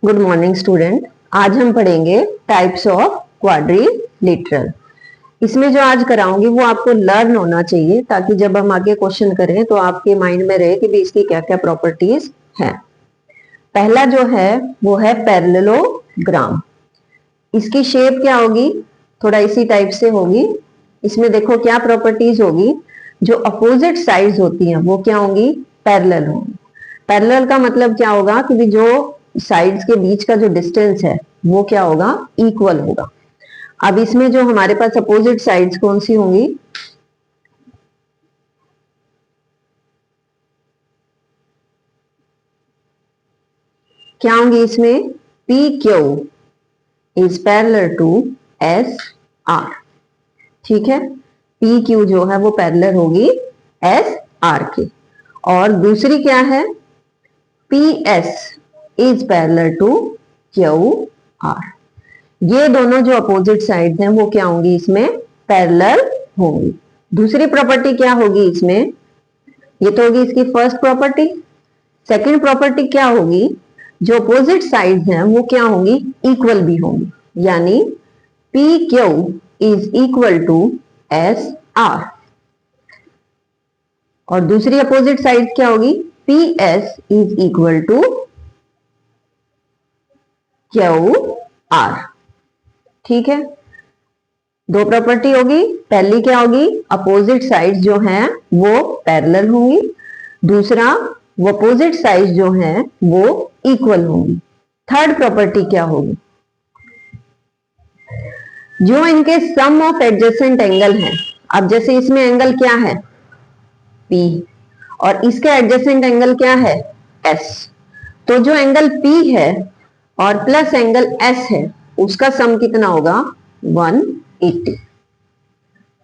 Good morning student. आज हम पढ़ेंगे टाइप्स ऑफ क्वाड्रिलेटरल। इसमें जो आज कराऊंगी वो आपको लर्न होना चाहिए ताकि जब हम आगे क्वेश्चन करें तो आपके माइंड में रहे कि भी इसकी क्या क्या प्रॉपर्टीज हैं। पहला जो है वो है पैरेललोग्राम। इसकी शेप क्या होगी, थोड़ा इसी टाइप से होगी। इसमें देखो क्या प्रॉपर्टीज होगी, जो अपोजिट साइड्स होती हैं वो क्या होंगी, पैरेलल होंगी। पैरेलल का मतलब क्या होगा कि जो साइड्स के बीच का जो डिस्टेंस है वो क्या होगा, इक्वल होगा। अब इसमें जो हमारे पास अपोजिट साइड्स कौन सी होंगी, क्या होंगी इसमें, P Q is parallel to S R. ठीक है, पी क्यू जो है वो पैरेलल होगी एस आर के। और दूसरी क्या है, P S is parallel to Q R. ये दोनों जो अपोजिट साइड हैं वो क्या होंगी, इसमें पैरेलल होंगी। दूसरी प्रॉपर्टी क्या होगी इसमें, ये तो होगी इसकी फर्स्ट प्रॉपर्टी। सेकंड प्रॉपर्टी क्या होगी, जो अपोजिट साइड हैं वो क्या होंगी, इक्वल भी होंगी। यानी P Q is equal to S R. और दूसरी अपोजिट साइड क्या होगी, P S is equal to Q R. ठीक है, दो प्रॉपर्टी होगी। पहली क्या होगी, अपोजिट साइड्स जो हैं वो पैरेलल होंगी। दूसरा, वो अपोजिट साइड्स जो हैं वो इक्वल होंगी। थर्ड प्रॉपर्टी क्या होगी, जो इनके सम ऑफ एडजेसेंट एंगल हैं। अब जैसे इसमें एंगल क्या है, P, और इसके एडजेसेंट एंगल क्या है, S। तो जो एंगल P है और प्लस एंगल S है उसका सम कितना होगा, 180।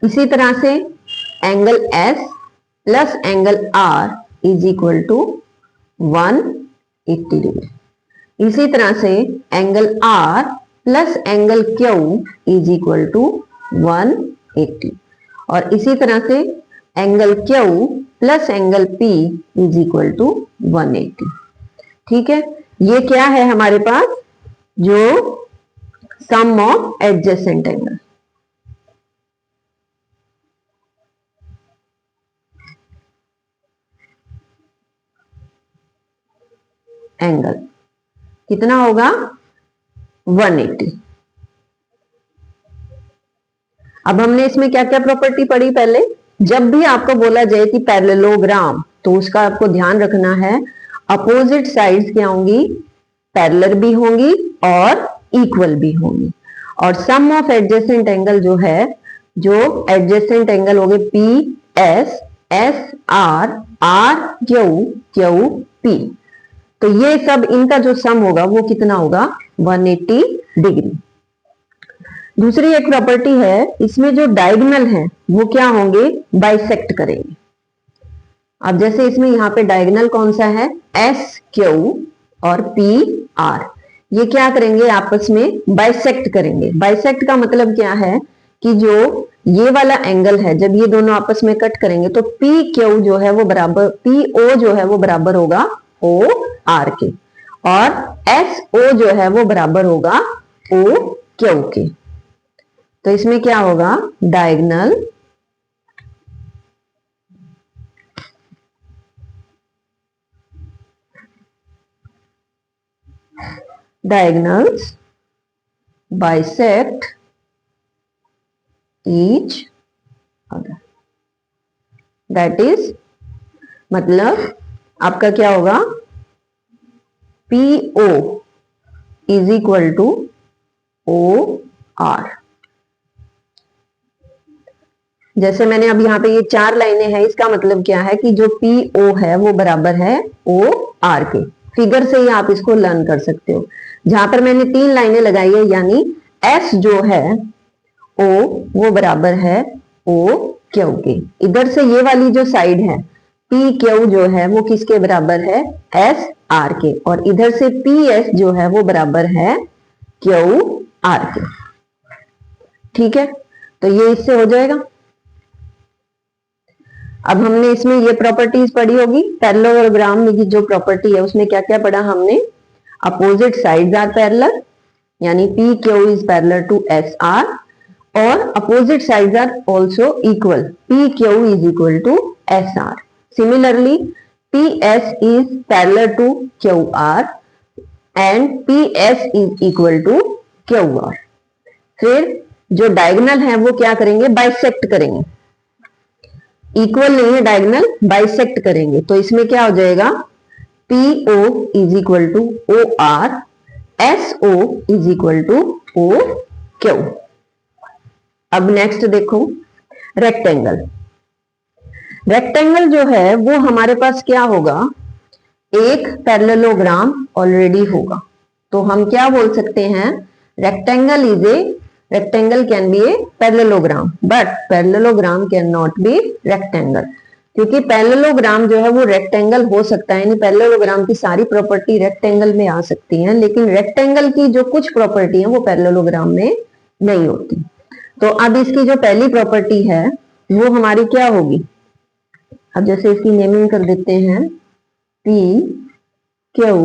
इसी तरह से angle S plus angle R is equal to 180 degree. इसी तरह से angle R plus angle Q is equal to 180। और इसी तरह से angle Q plus angle P is equal to 180। ठीक है, ये क्या है हमारे पास, जो sum of adjacent angle. Angle कितना होगा, 180। अब हमने इसमें क्या क्या प्रॉपर्टी पढ़ी पहले। जब भी आपको बोला जाए कि पैरेललोग्राम, तो उसका आपको ध्यान रखना है अपोजिट साइड्स क्या होंगी, पैरेलल भी होंगी और इक्वल भी होंगी। और सम ऑफ एडजेसेंट एंगल जो है, जो एडजेसेंट एंगल हो गए P S, S R, R Q, Q P. तो ये सब इनका जो सम होगा वो कितना होगा, 180 डिग्री। दूसरी एक प्रॉपर्टी है, इसमें जो डायगोनल है वो क्या होंगे, बाइसेक्ट करेंगे। अब जैसे इसमें यहाँ पे डायगोनल कौन सा है, एस क्यू और पी आर, ये क्या करेंगे, आपस में बाइसेक्ट करेंगे। बाइसेक्ट का मतलब क्या है कि जो ये वाला एंगल है, जब ये दोनों आपस में कट करेंगे तो पी क्यू जो है वो बराबर, पी ओ जो है वो बराबर होगा ओ आर के, और एस ओ जो है वो बराबर होगा ओ क्यू के। तो इसमें क्या होगा, diagonal diagonals bisect each other। that is, मतलब आपका क्या होगा, PO is equal to OR। जैसे मैंने अब यहाँ पे ये 4 लाइनें हैं, इसका मतलब क्या है कि जो PO है वो बराबर है OR के। फिगर से ही आप इसको लर्न कर सकते हो। जहां पर मैंने 3 लाइनें लगाई है, यानी S जो है O वो बराबर है O क्यू के। इधर से ये वाली जो साइड है P क्यू जो है वो किसके बराबर है, S R के। और इधर से PS जो है वो बराबर है Q R के। ठीक है, तो ये इससे हो जाएगा। अब हमने इसमें ये प्रॉपर्टीज पढ़ी होगी। पैरेललोग्राम में जो प्रॉपर्टी है उसमें क्या क्या पढ़ा हमने, अपोजिट साइड्स आर पैरेलल, यानी P Q is parallel to S R, और opposite sides are also equal, P Q is equal to S R. Similarly P S is parallel to Q R and P S is equal to Q R. फिर जो diagonal है वो क्या करेंगे, bisect करेंगे, equal नहीं है diagonal, bisect करेंगे, तो इसमें क्या हो जाएगा, P O is equal to O R, S O is equal to O Q. अब नेक्स्ट देखो रेक्टेंगल। रेक्टेंगल जो है वो हमारे पास क्या होगा, एक पैरेललोग्राम ऑलरेडी होगा, तो हम क्या बोल सकते हैं, rectangle can be a parallelogram, but parallelogram can not be rectangle, क्योंकि पैरेललोग्राम जो है वो रेक्टेंगल हो सकता है, यानी पैरेललोग्राम की सारी प्रॉपर्टी रेक्टेंगल में आ सकती हैं, लेकिन रेक्टेंगल की जो कुछ प्रॉपर्टी है वो पैरेललोग्राम में नहीं होती। तो अब इसकी जो पहली प्रॉपर्टी है वो हमारी क्या होगी, अब जैसे इसकी नेमिंग कर देते हैं, पी क्यू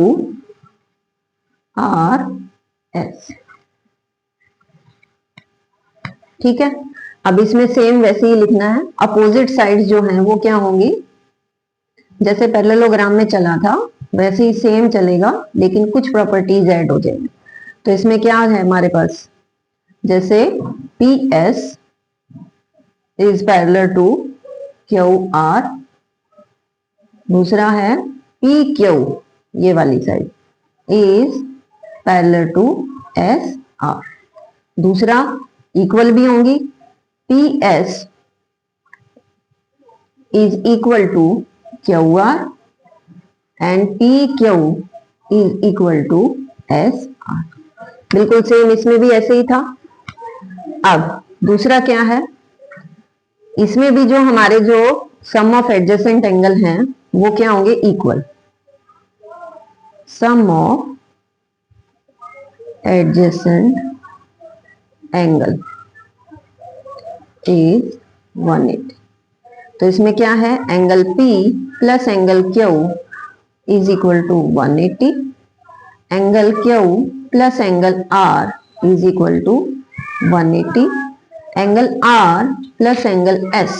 आर एस, ठीक है। अब इसमें सेम वैसे ही लिखना है, अपोजिट साइड्स जो हैं वो क्या होंगी, जैसे पैरेललोग्राम में चला था वैसे ही सेम चलेगा, लेकिन कुछ प्रॉपर्टीज ऐड हो जाएंगी। तो इसमें क्या है हमारे पास, जैसे P S is parallel to Q R, दूसरा है पी क्यू, ये वाली side is parallel to S R, दूसरा इक्वल भी होंगी, P S is equal to Q R and P Q is equal to S R. बिल्कुल same इसमें भी ऐसे ही था। अब दूसरा क्या है, इसमें भी जो हमारे जो सम ऑफ एडजेसेंट एंगल हैं वो क्या होंगे, equal, sum of adjacent angle is 180। तो इसमें क्या है, angle P plus angle Q is equal to 180, angle Q plus angle R is equal to 180, angle R plus angle S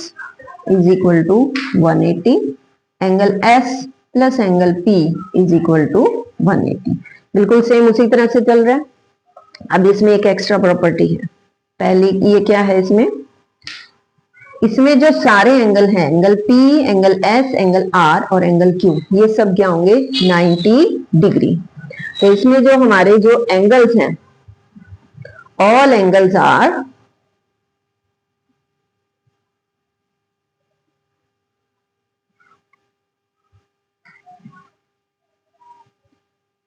is equal to 180, angle S plus angle P is equal to 180। बिल्कुल same उसी तरह से चल रहा है। अब इसमें एक एक्स्ट्रा प्रॉपर्टी है, पहली ये क्या है, इसमें जो सारे एंगल हैं, angle P, angle S, angle R और एंगल Q, ये सब क्या होंगे, 90 डिग्री। तो इसमें जो हमारे जो एंगल्स हैं, all angles are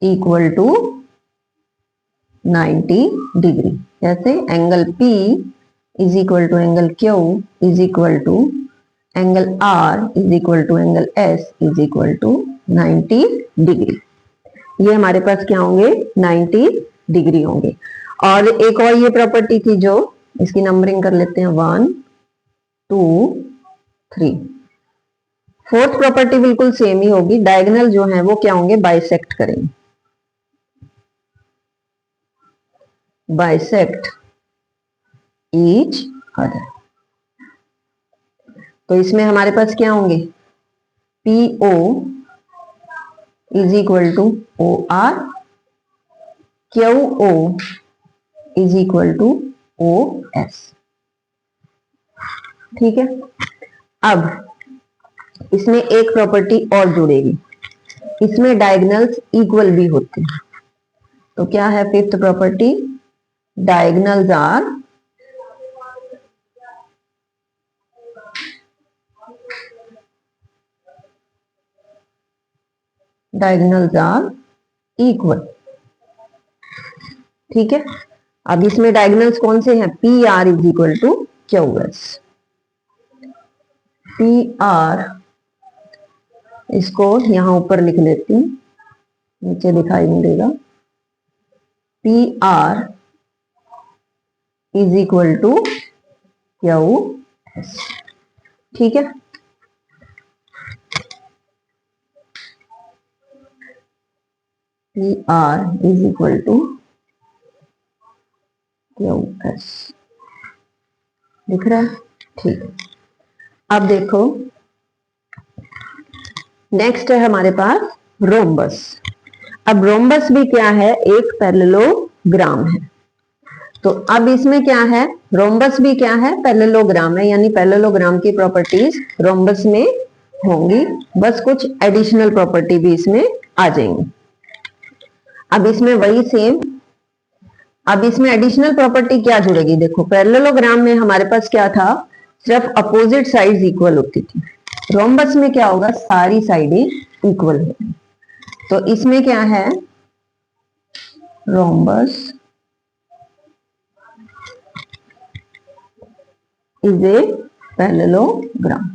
equal to 90 डिग्री। जैसे angle P is equal to angle Q is equal to angle R is equal to angle S is equal to 90 डिग्री। ये हमारे पास क्या होंगे, 90 डिग्री होंगे। और एक और ये प्रॉपर्टी थी जो, इसकी नंबरिंग कर लेते हैं, 1 2 3। फोर्थ प्रॉपर्टी बिल्कुल सेम ही होगी, डायगोनल जो है वो क्या होंगे, बाइसेक्ट करेंगे, बाइसेक्ट ईच अदर। तो इसमें हमारे पास क्या होंगे, P O is equal to O R, Q O is equal to O S, ठीक है। अब इसमें एक प्रॉपर्टी और जुड़ेगी, इसमें डायगोनल्स इक्वल भी होते हैं। तो क्या है fifth property, diagonals are equal, ठीक है। अब इसमें डायगोनल्स कौन से हैं, P R is equal to Q S, P R, इसको यहां ऊपर लिख लेती हूं, नीचे दिखाई नहीं देगा, P R is equal to Q S, ठीक है। P R is equal to Q S. दिख रहा है? ठीक है। अब देखो नेक्स्ट है हमारे पास रोम्बस। अब रोम्बस भी क्या है, एक पैरेललोग्राम है। तो अब इसमें क्या है, रोम्बस भी क्या है, पैरेललोग्राम है, यानी पैरेललोग्राम की प्रॉपर्टीज रोम्बस में होंगी, बस कुछ एडिशनल प्रॉपर्टी भी इसमें आ जाएंगी। अब इसमें वही सेम, अब इसमें एडिशनल प्रॉपर्टी क्या जुड़ेगी, देखो पैरेललोग्राम में हमारे पास क्या था, सिर्फ अपोजिट साइड्स इक्वल होती थी। रोम्बस में क्या होगा, सारी साइडें इक्वल होगी। तो इसमें क्या है, रोम्बस इज ए पैरेललोग्राम।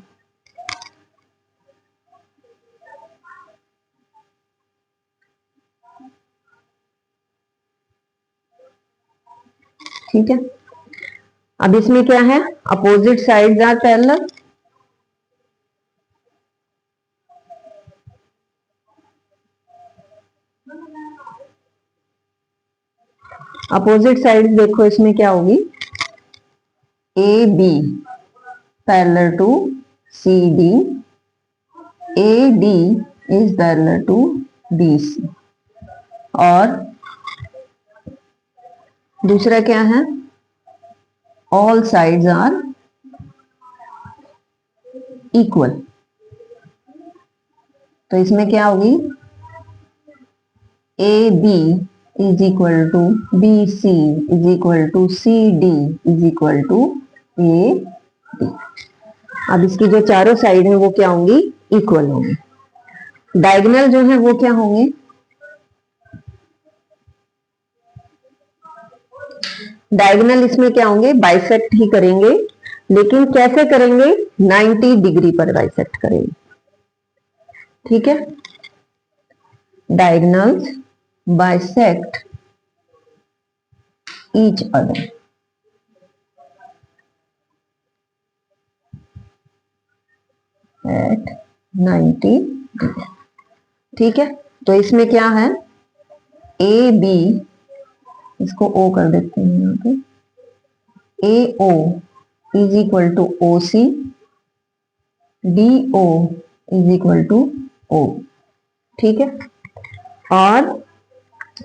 ठीक है। अब इसमें क्या है, opposite sides are parallel, opposite sides देखो इसमें क्या होगी, A B parallel to C D, A D is parallel to B C, और दूसरा क्या है, ऑल साइड्स आर इक्वल। तो इसमें क्या होगी, A B is equal to B C is equal to C D is equal to A D. अब इसकी जो चारों साइड है वो क्या होंगी, इक्वल होंगी। डायगोनल जो है वो क्या होंगे, डायगोनल इसमें क्या होंगे, बाइसेक्ट ही करेंगे, लेकिन कैसे करेंगे, 90 डिग्री पर बाइसेक्ट करेंगे। ठीक है, diagonals bisect each other. At 90 degree. ठीक है, तो इसमें क्या है, ए बी, इसको ओ कर देते हैं यहाँ पे, A O is equal to O C, D O is equal to O. ठीक है, और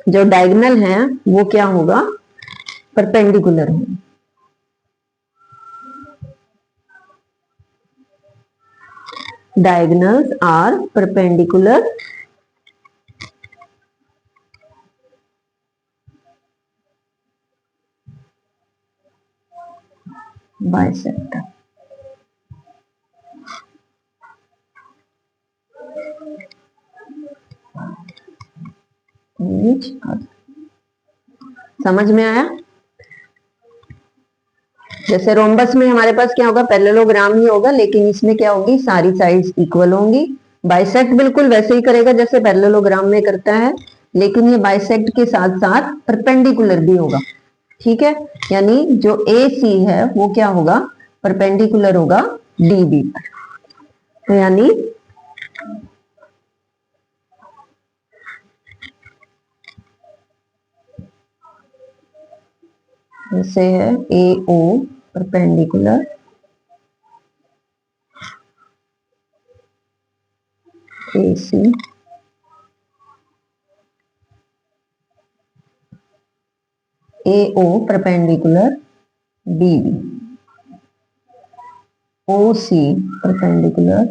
जो डायगोनल है वो क्या होगा, परपेंडिकुलर होगा। Diagonals are perpendicular bisector. समझ में आया? जैसे रोम्बस में हमारे पास क्या होगा, पैरेललोग्राम ही होगा, लेकिन इसमें क्या होगी, सारी साइड्स इक्वल होंगी। बाइसेक्ट बिल्कुल वैसे ही करेगा जैसे पैरेललोग्राम में करता है, लेकिन ये बाइसेक्ट के साथ साथ परपेंडिकुलर भी होगा। ठीक है, यानी जो ए सी है वो क्या होगा, परपेंडिकुलर होगा डी बी पर। तो यानी जैसे है A O perpendicular A C, A O perpendicular D B, O C perpendicular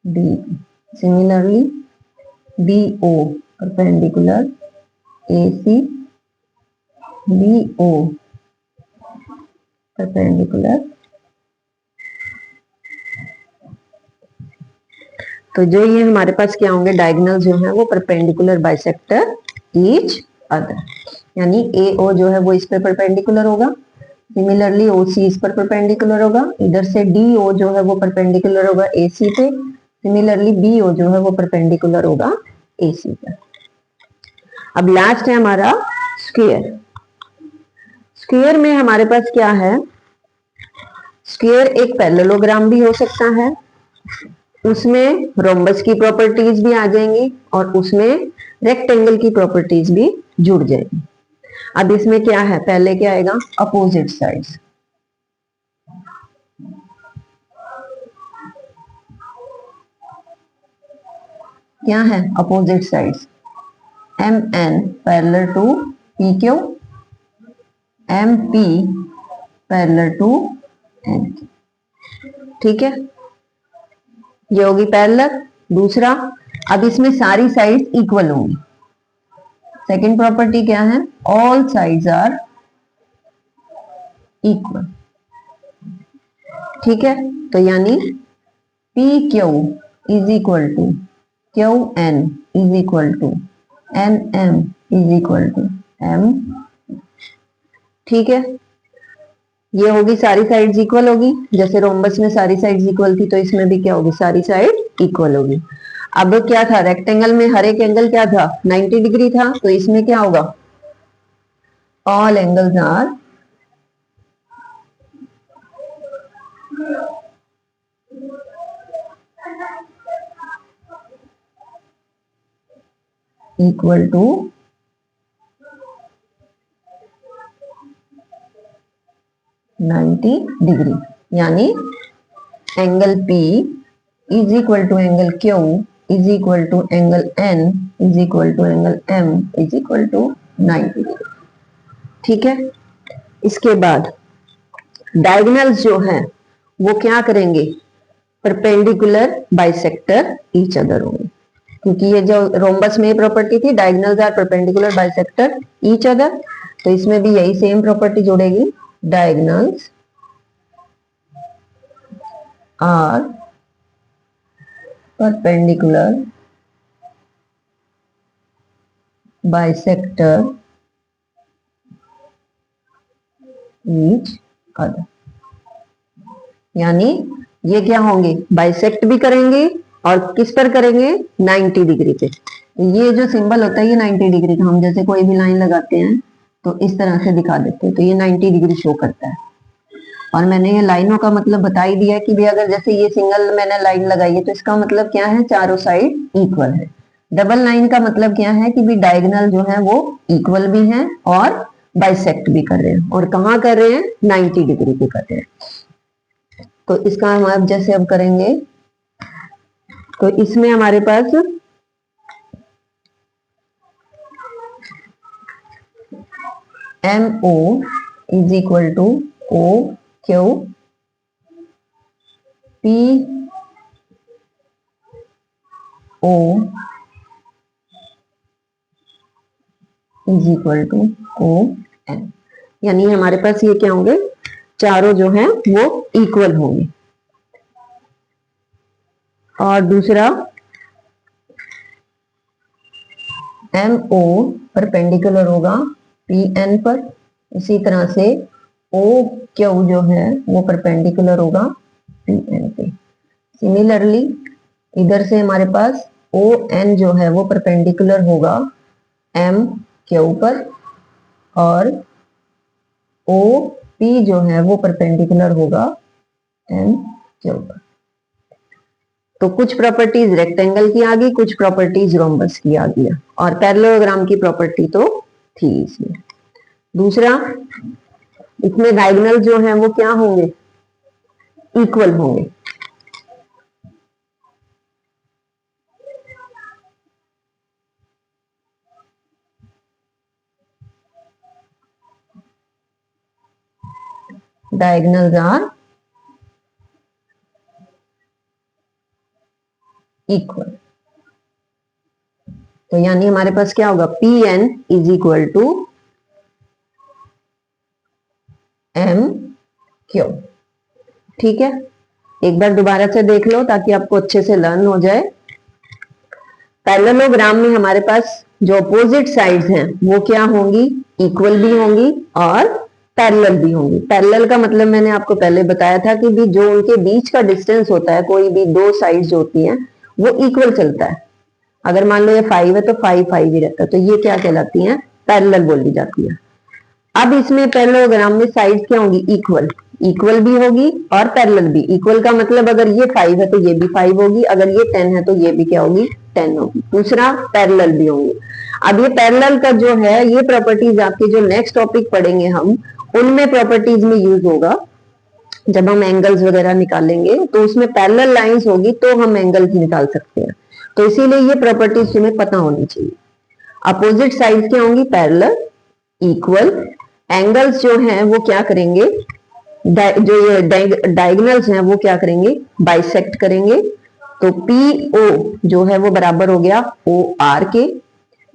D B. Similarly B O perpendicular A C, B O perpendicular. तो जो ये हमारे पास क्या होंगे, डायगोनल जो है वो परपेंडिकुलर बाइसेक्टर ईच अदर, यानी ए ओ जो है वो इस पर परपेंडिकुलर होगा, सिमिलरली ओ सी इस पर परपेंडिकुलर होगा, इधर से डी ओ जो है वो परपेंडिकुलर होगा ए सी पे, सिमिलरली बी ओ जो है वो परपेंडिकुलर होगा ए सी पर। अब लास्ट है हमारा स्क्वायर। स्क्वायर में हमारे पास क्या है, स्क्वायर एक पैरेललोग्राम भी हो सकता है, उसमें रोम्बस की प्रॉपर्टीज भी आ जाएंगी, और उसमें रेक्टेंगल की प्रॉपर्टीज भी जुड़ जाएगी। अब इसमें क्या है, पहले क्या आएगा, अपोजिट साइड्स। क्या है, opposite sides. M N parallel to P Q, M P parallel to N Q. ठीक है, ये होगी पैरेलल। दूसरा, अब इसमें सारी साइड्स इक्वल होंगी। सेकंड प्रॉपर्टी क्या है, ऑल साइड्स आर इक्वल। ठीक है, तो यानी P Q is equal to Q N is equal to N M is equal to M. ठीक है, ये होगी सारी साइड्स इक्वल होगी। जैसे रोम्बस में सारी साइड्स इक्वल थी, तो इसमें भी क्या होगी, सारी साइड इक्वल होगी। अब क्या था, रेक्टेंगल में हर एक एंगल क्या था, 90 डिग्री था, तो इसमें क्या होगा, all angles are equal to 90 डिग्री। यानी angle P is equal to angle Q is equal to angle N is equal to angle M is equal to 90 degree. ठीक है, इसके बाद डायगोनल्स जो है वो क्या करेंगे, परपेंडिकुलर बाइसेक्टर ईच अदर होंगे। क्योंकि ये जो रोम्बस में प्रॉपर्टी थी, diagonals are perpendicular bisector each other, तो इसमें भी यही सेम प्रॉपर्टी जोड़ेगी, diagonals are perpendicular bisector each other. यानी ये क्या होंगे, बाइसेक्ट भी करेंगे, और किस पर करेंगे, 90 डिग्री पे। ये जो सिंबल होता है ये 90 डिग्री का, हम जैसे कोई भी लाइन लगाते हैं तो इस तरह से दिखा देते हैं, तो ये 90 डिग्री शो करता है। और मैंने ये लाइनों का मतलब बता ही दिया कि भी अगर जैसे ये सिंगल मैंने लाइन लगाई है तो इसका मतलब क्या है, चारों साइड इक्वल है। डबल लाइन का मतलब क्या है कि भी डायगोनल जो है वो इक्वल भी है और बाइसेक्ट भी कर रहे हैं, और कहाँ कर रहे हैं, 90 डिग्री पे कर रहे हैं। तो इसका हम अब जैसे अब करेंगे, तो इसमें हमारे पास M O is equal to O Q P O is equal to O N. यानी हमारे पास ये क्या होंगे, चारों जो हैं वो इक्वल होंगे। और दूसरा, एम ओ परपेंडिकुलर होगा पी एन पर, इसी तरह से ओ क्यू जो है वो परपेंडिकुलर होगा पी एन पे। सिमिलरली इधर से हमारे पास ओ एन जो है वो परपेंडिकुलर होगा एम क्यू पर, और ओ पी जो है वो परपेंडिकुलर होगा एम क्यू पर। तो कुछ प्रॉपर्टीज रेक्टेंगल की आ गई, कुछ प्रॉपर्टीज रोम्बस की आ गई, और पैरेललोग्राम की प्रॉपर्टी तो थी इसमें। दूसरा, इसमें डायगोनल जो है वो क्या होंगे, इक्वल होंगे। Diagonals are equal. तो यानी हमारे पास क्या होगा, P N is equal to M Q. ठीक है, एक बार दोबारा से देख लो ताकि आपको अच्छे से लर्न हो जाए। पैरेललोग्राम में हमारे पास जो अपोजिट साइड्स हैं वो क्या होंगी, इक्वल भी होंगी और पैरेलल भी होंगी। पैरेलल का मतलब मैंने आपको पहले बताया था कि भी जो उनके बीच का डिस्टेंस होता है, कोई भी दो साइड्स होती हैं वो इक्वल चलता है। अगर मान लो ये 5 है तो 5 5 ही रहता है, तो ये क्या कहलाती हैं, पैरेलल बोली जाती है। अब इसमें पैरेललोग्राम में साइड्स क्या होंगी, इक्वल। इक्वल भी होगी और पैरेलल भी। इक्वल का मतलब अगर ये 5 है तो ये भी 5 होगी, अगर ये 10 है तो ये भी क्या होगी, 10 होगी। दूसरा पैरेलल भी होंगे। अब ये पैरेलल का जो है ये प्रॉपर्टीज आपके जो नेक्स्ट टॉपिक पढ़ेंगे हम उनमें प्रॉपर्टीज में यूज होगा। जब हम एंगल्स वगैरह निकालेंगे तो उसमें पैरेलल लाइंस होगी तो हम एंगल्स निकाल सकते हैं। तो इसीलिए ये प्रॉपर्टीज तुम्हें पता होनी चाहिए। अपोजिट साइड क्या होंगी? Parallel, equal. एंगल्स जो हैं वो क्या करेंगे? जो ये डायगोनल्स हैं वो क्या करेंगे? बाइसेक्ट करेंगे। तो पी ओ जो है वो बराबर हो गया ओ आर के।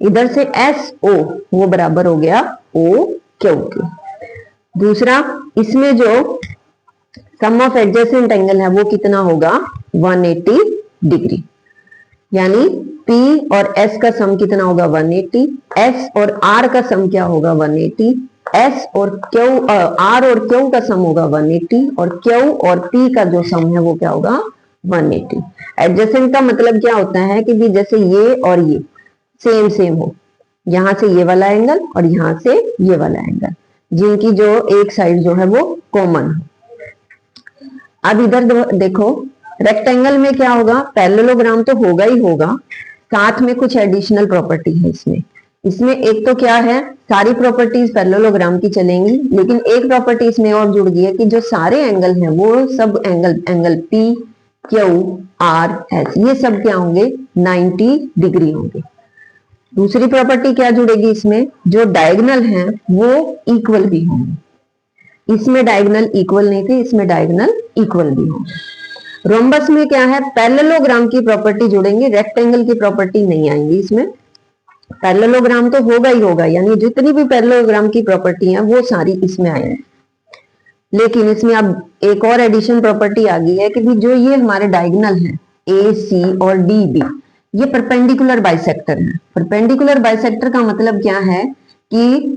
इधर से एस ओ वो बराबर हो गया ओ क्यू के। दूसरा, इसमें जो सम ऑफ एडजेसेंट एंगल है वो कितना होगा? 180 डिग्री। यानी P और S का सम कितना होगा? 180। S और R का सम क्या होगा? 180। S और Q, R और Q का सम होगा 180 और Q और P का जो सम है वो क्या होगा? 180। एडजेसेंट का मतलब क्या होता है कि भी जैसे ये और ये सेम सेम हो, यहां से ये वाला एंगल और यहां से ये वाला एंगल, जिनकी जो एक साइड जो है वो कॉमन हो। अब इधर देखो, रेक्टेंगल में क्या होगा? पैरेललोग्राम तो होगा ही होगा, साथ में कुछ एडिशनल प्रॉपर्टी है इसमें। इसमें एक तो क्या है, सारी प्रॉपर्टीज पैरेललोग्राम की चलेंगी, लेकिन एक प्रॉपर्टी इसमें और जुड़ गई है कि जो सारे एंगल हैं वो सब angle P, Q, R, S ये सब क्या होंगे? 90 डिग्री होंगे। दूसरी प्रॉपर्टी क्या जुड़ेगी इसमें? जो डायगोनल हैं वो इक्वल भी होंगे। इसमें डायगोनल इक्वल नहीं थे, इसमें डायगोनल इक्वल भी होंगे। रोम्बस में क्या है? पैरेललोग्राम की प्रॉपर्टी जुड़ेंगे, रेक्टेंगल की प्रॉपर्टी नहीं आएंगी इसमें। पैरेललोग्राम तो होगा ही होगा, यानी जितनी भी पैरेललोग्राम की प्रॉपर्टी है वो सारी इसमें आएंगी। लेकिन इसमें अब एक और एडिशन प्रॉपर्टी आ गई है कि भी जो ये हमारे डायगोनल है ए, सी और डी, बी, ये परपेंडिकुलर बाइसेक्टर है। परपेंडिकुलर बाइसेक्टर का मतलब क्या है कि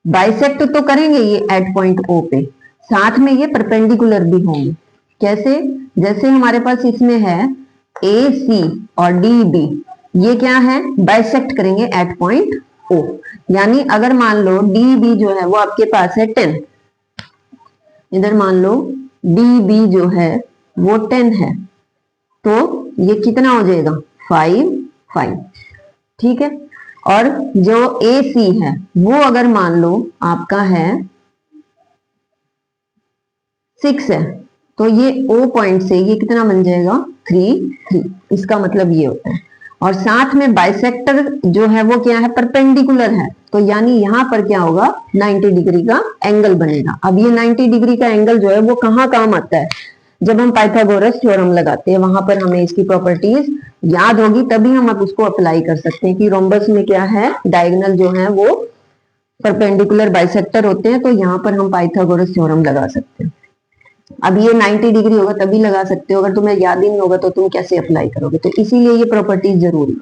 बाइसेक्ट तो करेंगे ये एट पॉइंट O पे, साथ में ये परपेंडिकुलर भी होंगे। कैसे? जैसे हमारे पास इसमें है ए, सी और डी, बी, ये क्या है? बाइसेक्ट करेंगे एट पॉइंट O। यानी अगर मान लो डी बी जो है वो आपके पास है 10, इधर मान लो डी बी जो है वो 10 है, तो ये कितना हो जाएगा? 5, 5। ठीक है। और जो ए सी है वो अगर मान लो आपका है 6 है, तो ये O पॉइंट से ये कितना बन जाएगा? 3, 3। इसका मतलब ये होता है। और साथ में बाइसेक्टर जो है वो क्या है? परपेंडिकुलर है, तो यानी यहां पर क्या होगा? 90 डिग्री का एंगल बनेगा। अब ये 90 डिग्री का एंगल जो है वो कहां काम आता है? जब हम पाइथागोरस थ्योरम लगाते हैं वहां पर हमें इसकी प्रॉपर्टीज याद होगी, तभी हम अब उसको अप्लाई कर सकते हैं कि रोम्बस में क्या है? डायगोनल जो है वो परपेंडिकुलर बाइसेक्टर होते हैं, तो यहाँ पर हम पाइथागोरस थ्योरम लगा सकते हैं। अब ये 90 डिग्री होगा तभी लगा सकते हो, अगर तुम्हें याद ही नहीं होगा तो तुम कैसे अप्लाई करोगे? तो इसीलिए ये प्रॉपर्टीज जरूरी है।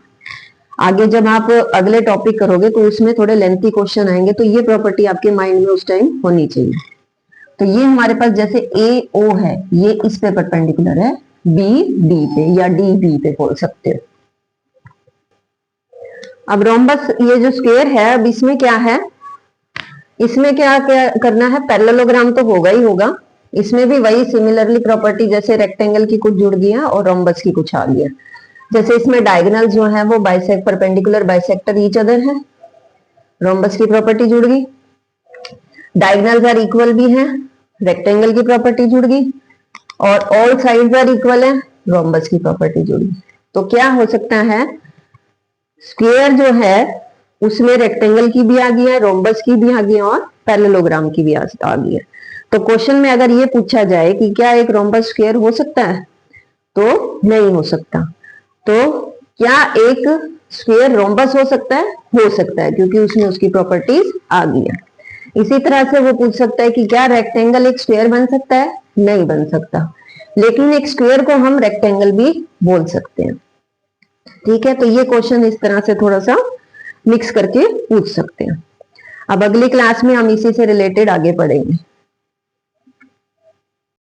आगे जब आप अगले टॉपिक करोगे तो उसमें थोड़े लेंथी क्वेश्चन आएंगे, तो ये प्रॉपर्टी आपके माइंड में उस टाइम होनी चाहिए। तो ये हमारे पास जैसे ए ओ है, ये इस पे परपेंडिकुलर है, बी डी पे या डी बी पे बोल सकते हो। अब रोम्बस ये जो स्क्वायर है, अब इसमें क्या है? इसमें क्या क्या करना है? पैरेललोग्राम तो होगा ही होगा, इसमें भी वही सिमिलरली प्रॉपर्टी जैसे रेक्टेंगल की कुछ जुड़ गया और रोम्बस की कुछ आ गया। जैसे इसमें डायगोनल जो है वो bisect perpendicular bisector each other है, रोम्बस की प्रॉपर्टी जुड़ गई। डायगोनल्स आर इक्वल भी है, रेक्टेंगल की प्रॉपर्टी जुड़ गई। और ऑल साइड्स आर इक्वल है, रोम्बस की प्रॉपर्टी जुड़ गई। तो क्या हो सकता है? स्क्वायर जो है उसमें रेक्टेंगल की भी आ गई है, रोम्बस की भी आ गई है और पैरेललोग्राम की भी आ गई है। तो क्वेश्चन में अगर ये पूछा जाए कि क्या एक रोम्बस स्क्वायर हो सकता है, तो नहीं हो सकता। तो क्या एक स्क्वायर रोम्बस हो सकता है? हो सकता है, क्योंकि उसमें उसकी प्रॉपर्टीज आ गई है। इसी तरह से वो पूछ सकता है कि क्या रेक्टेंगल एक स्क्वायर बन सकता है? नहीं बन सकता, लेकिन एक स्क्वायर को हम रेक्टेंगल भी बोल सकते हैं। ठीक है, तो ये क्वेश्चन इस तरह से थोड़ा सा मिक्स करके पूछ सकते हैं। अब अगली क्लास में हम इसी से रिलेटेड आगे पढ़ेंगे।